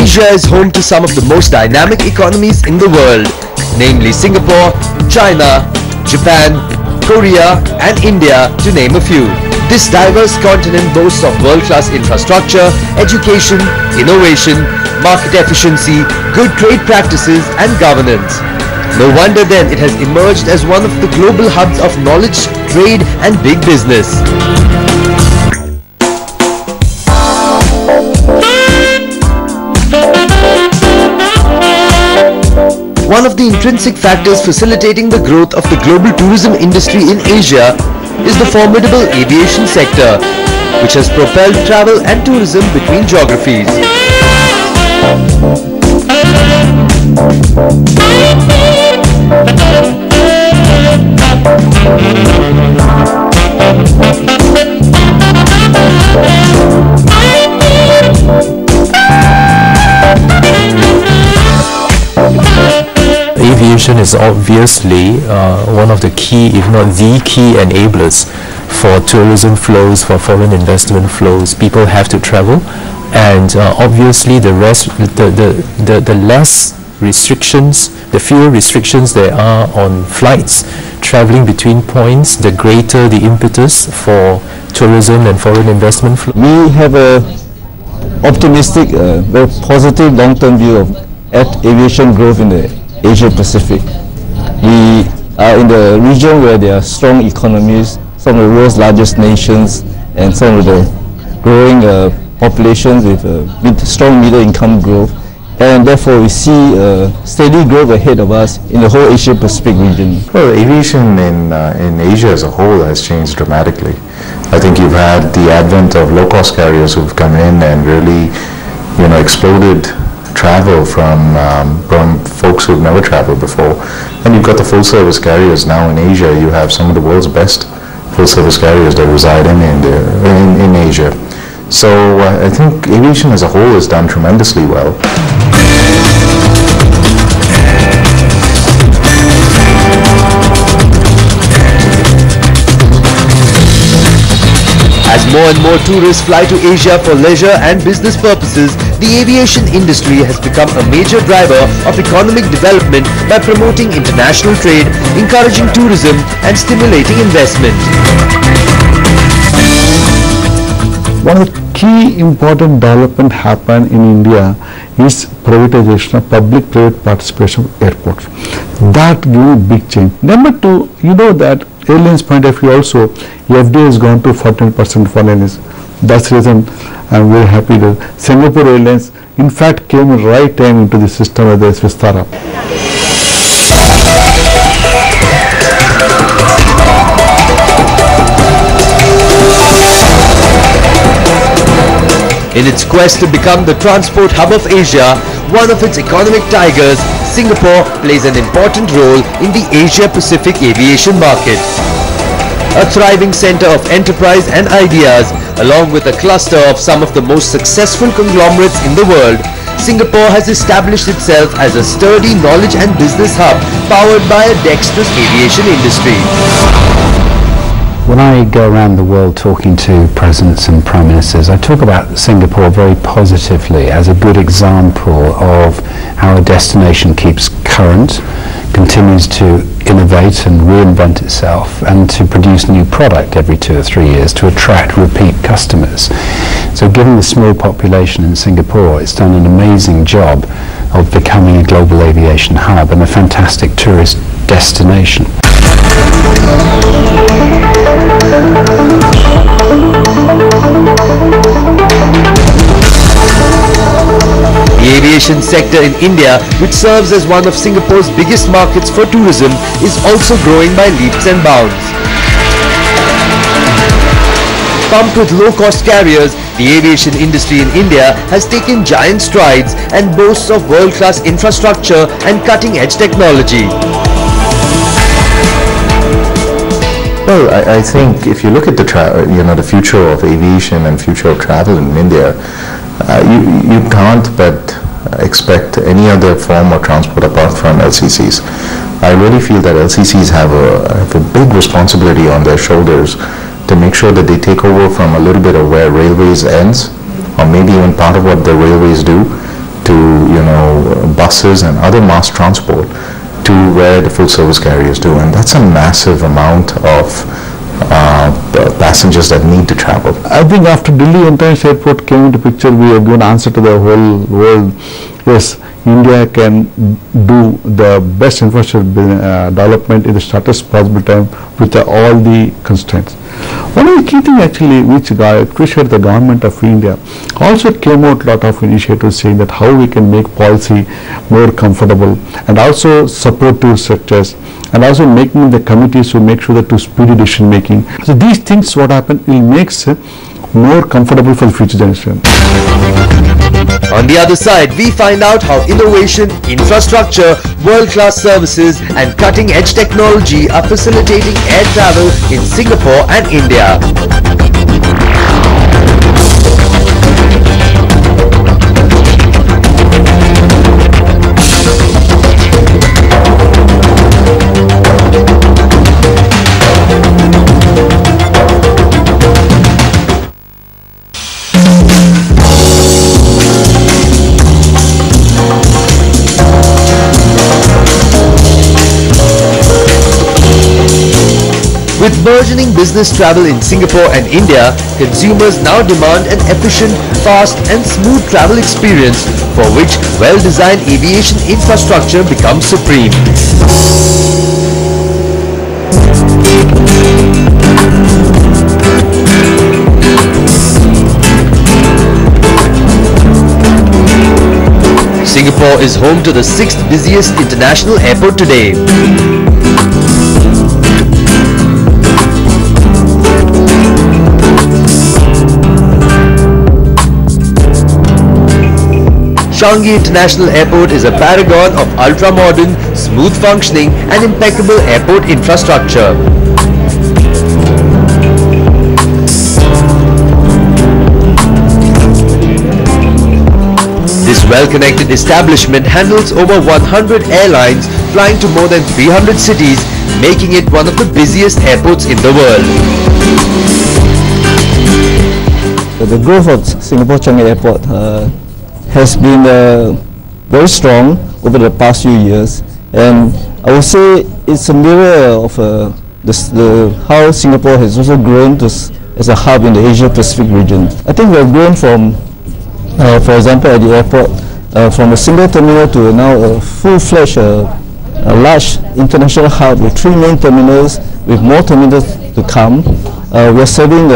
Asia is home to some of the most dynamic economies in the world, namely Singapore, China, Japan, Korea and India, to name a few. This diverse continent boasts of world-class infrastructure, education, innovation, market efficiency, good trade practices and governance. No wonder then it has emerged as one of the global hubs of knowledge, trade and big business. One of the intrinsic factors facilitating the growth of the global tourism industry in Asia is the formidable aviation sector, which has propelled travel and tourism between geographies. Aviation is obviously one of the key, if not the key enablers for tourism flows, for foreign investment flows. People have to travel, and obviously the less restrictions, the fewer restrictions there are on flights traveling between points, the greater the impetus for tourism and foreign investment flow. We have a optimistic, very positive long-term view of aviation growth in the Asia Pacific. We are in the region where there are strong economies, some of the world's largest nations, and some of the growing populations with strong middle income growth, and therefore we see steady growth ahead of us in the whole Asia Pacific region. Well, aviation in Asia as a whole has changed dramatically. I think you've had the advent of low-cost carriers who've come in and really, exploded travel from folks who've never traveled before. And you've got the full-service carriers now in Asia. You have some of the world's best full-service carriers that reside in Asia. So I think aviation as a whole has done tremendously well. As more and more tourists fly to Asia for leisure and business purposes, the aviation industry has become a major driver of economic development by promoting international trade, encouraging tourism and stimulating investment. One of the key important development happened in India is privatization of public-private participation of airports. That gives big change. Number two, you know that airlines point of view also, FDI has gone to 14% for airlines. That's the reason I'm very happy that Singapore Airlines in fact came in right time into the system of the Vistara. In its quest to become the transport hub of Asia, one of its economic tigers, Singapore plays an important role in the Asia-Pacific aviation market. A thriving center of enterprise and ideas, along with a cluster of some of the most successful conglomerates in the world, Singapore has established itself as a sturdy knowledge and business hub powered by a dexterous aviation industry. When I go around the world talking to presidents and prime ministers, I talk about Singapore very positively as a good example of how a destination keeps current, continues to innovate and reinvent itself, and to produce new product every 2 or 3 years to attract repeat customers. So given the small population in Singapore, it's done an amazing job of becoming a global aviation hub and a fantastic tourist destination. The aviation sector in India, which serves as one of Singapore's biggest markets for tourism, is also growing by leaps and bounds. Pumped with low-cost carriers, the aviation industry in India has taken giant strides and boasts of world-class infrastructure and cutting-edge technology. Well, I think if you look at the future of aviation and future of travel in India, you can't but expect any other form of transport apart from LCCs. I really feel that LCCs have a big responsibility on their shoulders to make sure that they take over from a little bit of where railways ends, or maybe even part of what the railways do, to, buses and other mass transport to where the full service carriers do. And that's a massive amount of passengers that need to travel. I think after Delhi International Airport came into picture, we have given answer to the whole world. Yes, India can do the best infrastructure development in the shortest possible time with all the constraints. One of the key things actually which appreciate the government of India also came out a lot of initiatives saying that how we can make policy more comfortable and also supportive structures and also making the committees to make sure that to speedy decision making. So these things what happen will make more comfortable for the future generation. On the other side, we find out how innovation, infrastructure, world-class services and cutting-edge technology are facilitating air travel in Singapore and India. With burgeoning business travel in Singapore and India, consumers now demand an efficient, fast and smooth travel experience for which well-designed aviation infrastructure becomes supreme. Singapore is home to the 6th busiest international airport today. Changi International Airport is a paragon of ultra-modern, smooth functioning and impeccable airport infrastructure. This well-connected establishment handles over 100 airlines flying to more than 300 cities, making it one of the busiest airports in the world. The growth of Singapore Changi Airport has been very strong over the past few years, and I would say it's a mirror of how Singapore has also grown as a hub in the Asia Pacific region. I think we have grown from, for example, at the airport, from a single terminal to now a full-fledged, large international hub with 3 main terminals, with more terminals to come. We are serving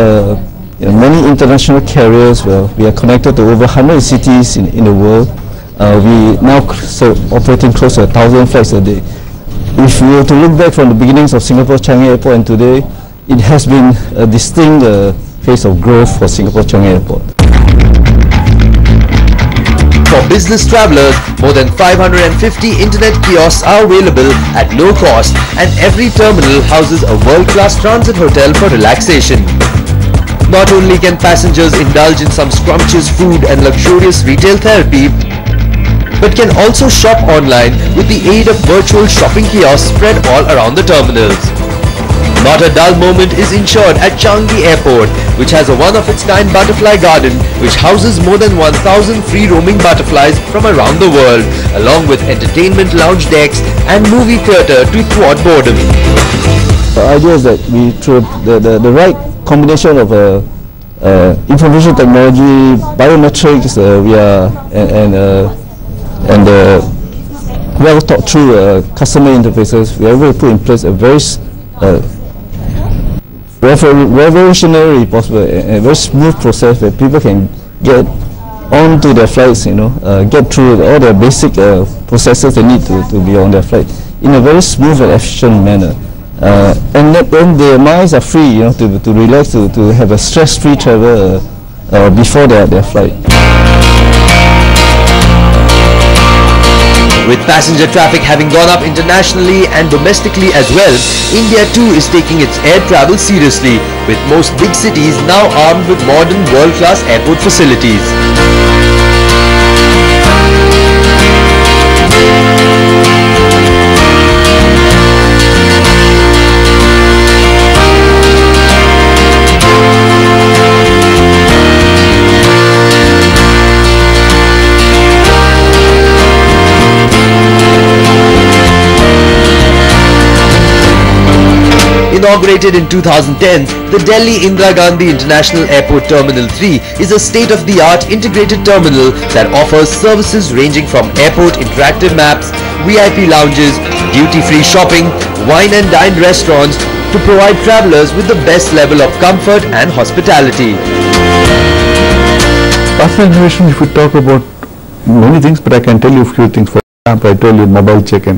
many international carriers. We are connected to over 100 cities in the world. We now operating close to 1,000 flights a day. If we were to look back from the beginnings of Singapore Changi Airport and today, it has been a distinct phase of growth for Singapore Changi Airport. For business travelers, more than 550 internet kiosks are available at low cost, and every terminal houses a world-class transit hotel for relaxation. Not only can passengers indulge in some scrumptious food and luxurious retail therapy, but can also shop online with the aid of virtual shopping kiosks spread all around the terminals. Not a dull moment is ensured at Changi Airport, which has a one-of-its-kind butterfly garden which houses more than 1,000 free-roaming butterflies from around the world, along with entertainment lounge decks and movie theatre to thwart boredom. The idea is that we, through the right combination of information technology, biometrics, and well thought through customer interfaces, we are able to put in place a very revolutionary, possible, a very smooth process where people can get onto their flights, get through all the basic processes they need to be on their flight in a very smooth and efficient manner. And then their minds are free, to relax, to have a stress-free travel before their flight. With passenger traffic having gone up internationally and domestically as well, India too is taking its air travel seriously, with most big cities now armed with modern world-class airport facilities. Inaugurated in 2010, the Delhi Indira Gandhi International Airport Terminal 3 is a state-of-the-art integrated terminal that offers services ranging from airport interactive maps, VIP lounges, duty-free shopping, wine and dine restaurants to provide travelers with the best level of comfort and hospitality. Personal innovation, if we talk about many things, but I can tell you a few things. For example, I told you mobile check-in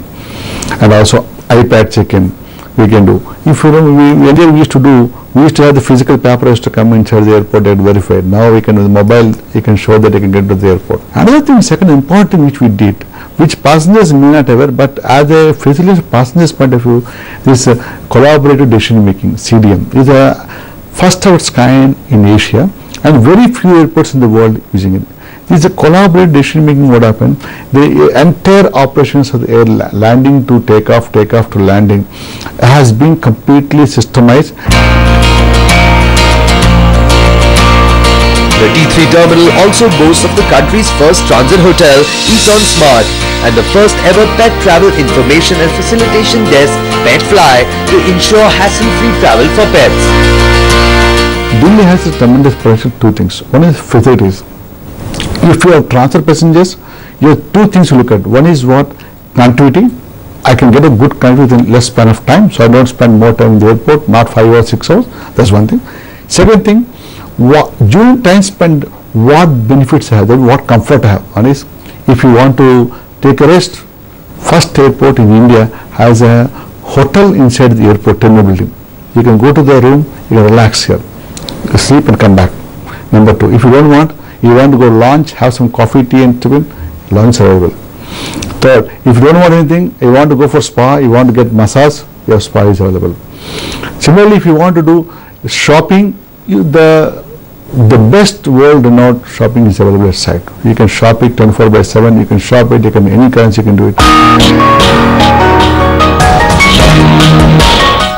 and also iPad check-in we can do. If you know, we used to have the physical papers to come inside the airport and verify. Now we can with the mobile, you can show that you can get to the airport. Another thing, second important thing which we did, which passengers may not aware, but as a facility passengers point of view, this collaborative decision making (CDM) is a first of its kind in Asia, and very few airports in the world using it. This is a collaborative decision making. What happened? The entire operations of the air landing to takeoff to landing has been completely systemized. The T3 terminal also boasts of the country's first transit hotel, Eat On Smart, and the first ever pet travel information and facilitation desk, Pet Fly, to ensure hassle-free travel for pets. Delhi has a tremendous potential. Two things. One is facilities. If you have transfer passengers, you have two things to look at. One is what? Connectivity. I can get a good connectivity in less span of time, so I don't spend more time in the airport, not 5 or 6 hours. That's one thing. Second thing, during time spent, what benefits I have, what comfort I have. One is, if you want to take a rest, first airport in India has a hotel inside the airport terminal building. You can go to the room, you can relax here, sleep and come back. Number two, if you don't want, you want to go lunch, have some coffee, tea and tiffin, lunch available. Third, if you don't want anything, you want to go for spa, you want to get massage, your spa is available. Similarly, if you want to do shopping, the best world-renowned shopping is available at site. You can shop it 24/7, you can shop it, you can any currency, you can do it.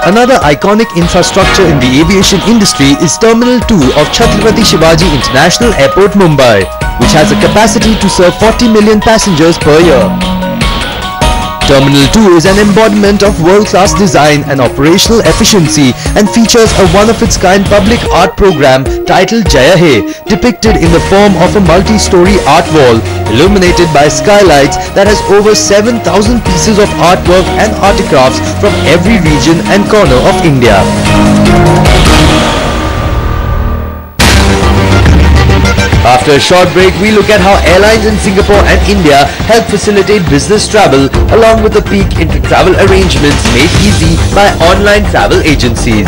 Another iconic infrastructure in the aviation industry is Terminal 2 of Chhatrapati Shivaji International Airport, Mumbai, which has a capacity to serve 40 million passengers per year. Terminal 2 is an embodiment of world-class design and operational efficiency and features a one-of-its-kind public art program titled Jaya Hai, depicted in the form of a multi-story art wall illuminated by skylights that has over 7,000 pieces of artwork and artifacts from every region and corner of India. After a short break, we look at how airlines in Singapore and India help facilitate business travel, along with a peek into travel arrangements made easy by online travel agencies.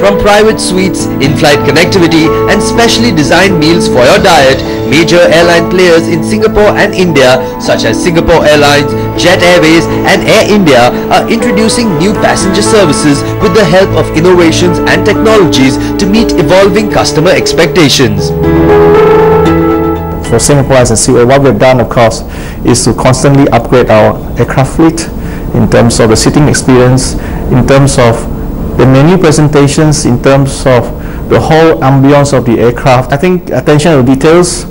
From private suites, in-flight connectivity and specially designed meals for your diet, major airline players in Singapore and India such as Singapore Airlines, Jet Airways and Air India are introducing new passenger services with the help of innovations and technologies to meet evolving customer expectations. For Singapore as a CA, what we've done, of course, is to constantly upgrade our aircraft fleet in terms of the sitting experience, in terms of the menu presentations, in terms of the whole ambience of the aircraft. I think attention to details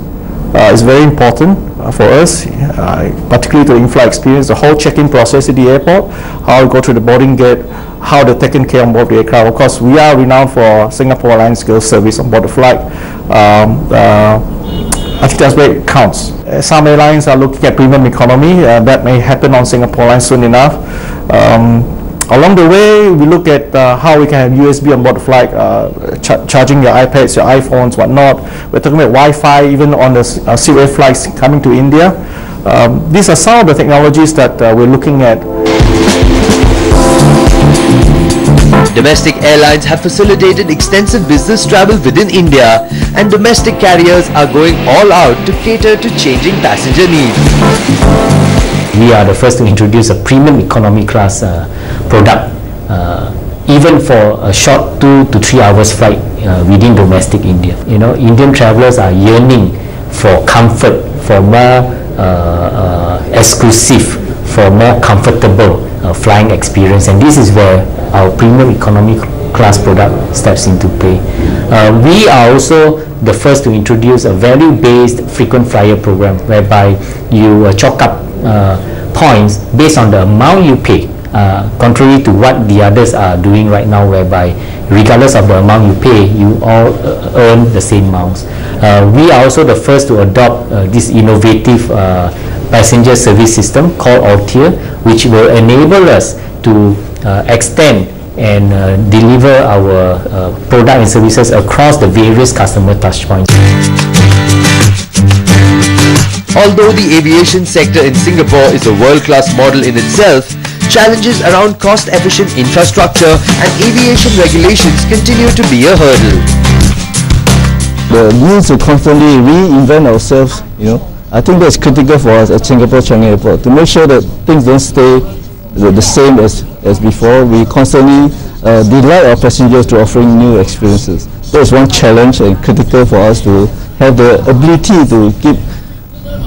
is very important for us, particularly to the in-flight experience, the whole check-in process at the airport, how we go through the boarding gate, how they're taken care on board the aircraft. Of course, we are renowned for Singapore Airlines skills service on board the flight. I think that's where it counts. Some airlines are looking at premium economy. That may happen on Singapore Airlines soon enough. Along the way, we look at how we can have USB on board the flight, charging your iPads, your iPhones, whatnot. We're talking about Wi-Fi even on the Seaway flights coming to India. These are some of the technologies that we're looking at. Domestic airlines have facilitated extensive business travel within India, and domestic carriers are going all out to cater to changing passenger needs. We are the first to introduce a premium economy class product, even for a short 2 to 3 hours flight within domestic India. You know, Indian travelers are yearning for comfort, for more exclusive, for more comfortable flying experience, and this is where our premium economy class product steps into play. We are also the first to introduce a value-based frequent flyer program, whereby you chalk up points based on the amount you pay, contrary to what the others are doing right now, whereby regardless of the amount you pay, you all earn the same amounts. We are also the first to adopt this innovative passenger service system called OTA, which will enable us to extend and deliver our product and services across the various customer touchpoints. Although the aviation sector in Singapore is a world-class model in itself, challenges around cost-efficient infrastructure and aviation regulations continue to be a hurdle. The need to constantly reinvent ourselves, I think that's critical for us at Singapore Changi Airport, to make sure that things don't stay the same as before. We constantly delight our passengers to offering new experiences. That's one challenge and critical for us to have the ability to keep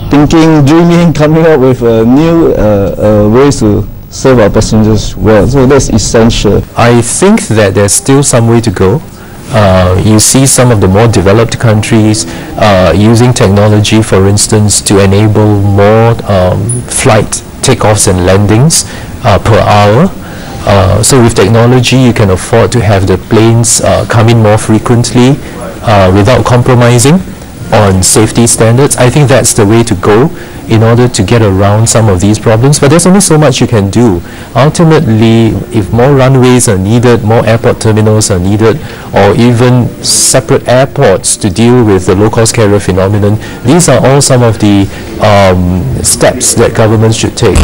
thinking, dreaming, coming up with new ways to serve our passengers well. So that's essential. I think that there's still some way to go. You see some of the more developed countries using technology, for instance, to enable more flight takeoffs and landings per hour. So with technology, you can afford to have the planes come in more frequently without compromising on safety standards. I think that's the way to go in order to get around some of these problems, but there's only so much you can do. Ultimately, if more runways are needed, more airport terminals are needed, or even separate airports to deal with the low-cost carrier phenomenon, these are all some of the steps that governments should take.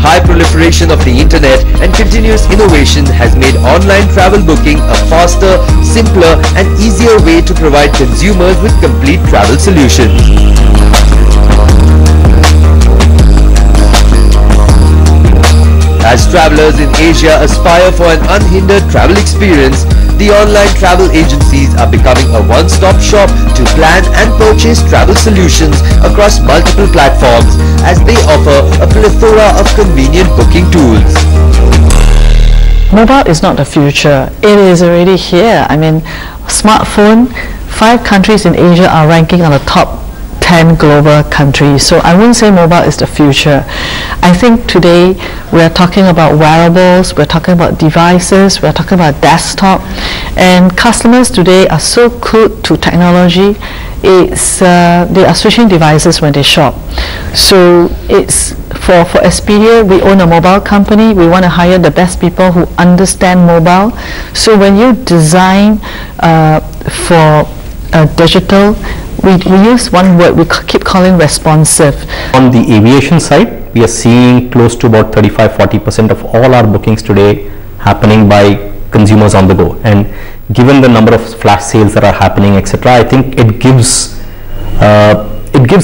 High proliferation of the internet and continuous innovation has made online travel booking a faster, simpler and easier way to provide consumers with complete travel solutions. As travelers in Asia aspire for an unhindered travel experience, the online travel agencies are becoming a one-stop shop to plan and purchase travel solutions across multiple platforms, as they offer a plethora of convenient booking tools. Mobile is not the future. It is already here. I mean, smartphone, 5 countries in Asia are ranking on the top 10 global countries. So I wouldn't say mobile is the future. I think today we're talking about wearables, we're talking about devices, we're talking about desktop, and customers today are so glued to technology. They are switching devices when they shop. So it's for Expedia, we own a mobile company. We want to hire the best people who understand mobile. So when you design for digital, we use one word, we keep calling responsive. On the aviation side, we are seeing close to about 35-40% of all our bookings today happening by consumers on the go. And given the number of flash sales that are happening, etc., I think it gives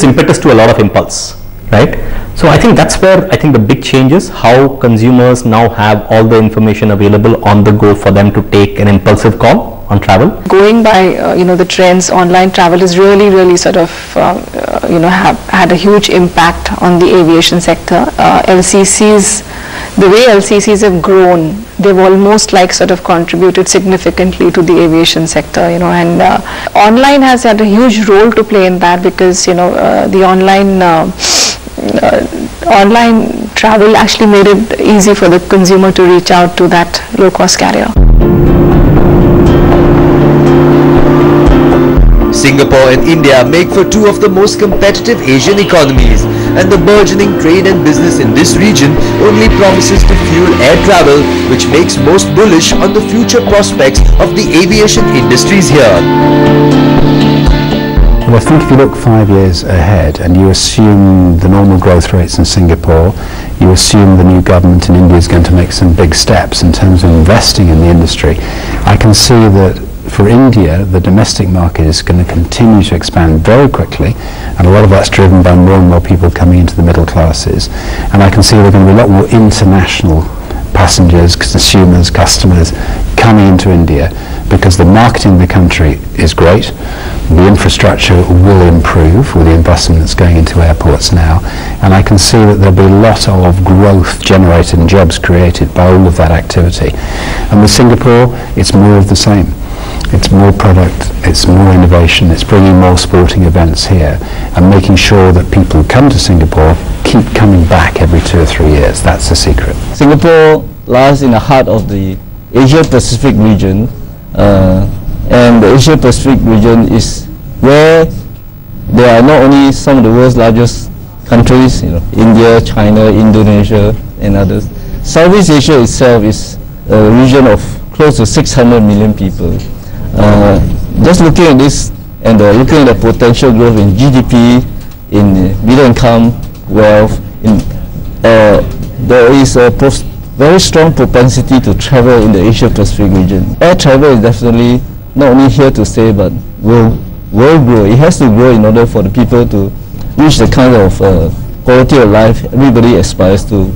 impetus to a lot of impulse, right? So I think that's where I think the big change is, how consumers now have all the information available on the go for them to take an impulsive call on travel. Going by the trends, online travel is really sort of have had a huge impact on the aviation sector. LCCs, the way LCCs have grown, they've almost like sort of contributed significantly to the aviation sector, and online has had a huge role to play in that, because the online travel actually made it easy for the consumer to reach out to that low-cost carrier. Singapore and India make for 2 of the most competitive Asian economies, and the burgeoning trade and business in this region only promises to fuel air travel, which makes most bullish on the future prospects of the aviation industries here. Well, I think if you look 5 years ahead and you assume the normal growth rates in Singapore, you assume the new government in India is going to make some big steps in terms of investing in the industry, I can see that for India, the domestic market is going to continue to expand very quickly, and a lot of that's driven by more and more people coming into the middle classes. And I can see there are going to be a lot more international passengers, consumers, customers coming into India, because the marketing in the country is great. The infrastructure will improve with the investment that's going into airports now, and I can see that there'll be a lot of growth generated and jobs created by all of that activity. And with Singapore, it's more of the same. It's more product, it's more innovation, it's bringing more sporting events here and making sure that people who come to Singapore keep coming back every 2 or 3 years. That's the secret. Singapore lies in the heart of the Asia-Pacific region, and the Asia-Pacific region is where there are not only some of the world's largest countries, India, China, Indonesia, and others. Southeast Asia itself is a region of close to 600 million people. Just looking at this and looking at the potential growth in GDP, in middle income, wealth, there is a very strong propensity to travel in the Asia-Pacific region. Air travel is definitely not only here to stay, but will grow. It has to grow in order for the people to reach the kind of quality of life everybody aspires to.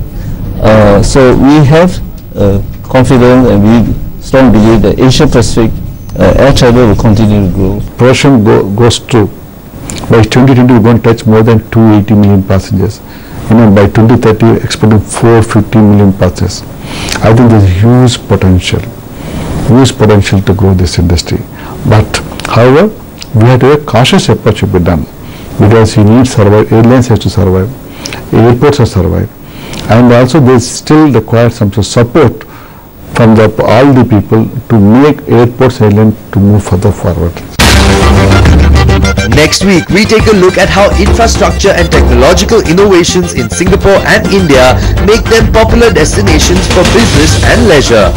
So we have confidence and we strong belief that Asia-Pacific air travel will continue to grow. Projection goes to, by 2020 we're going to touch more than 280 million passengers. By 2030 we're expecting 450 million passengers. I think there's huge potential to grow this industry. But however, we have to have a cautious approach to be done, because you need survive, airlines have to survive, airports have to survive, and also they still require some support from all the people to make airports airline to move further forward. Next week, we take a look at how infrastructure and technological innovations in Singapore and India make them popular destinations for business and leisure.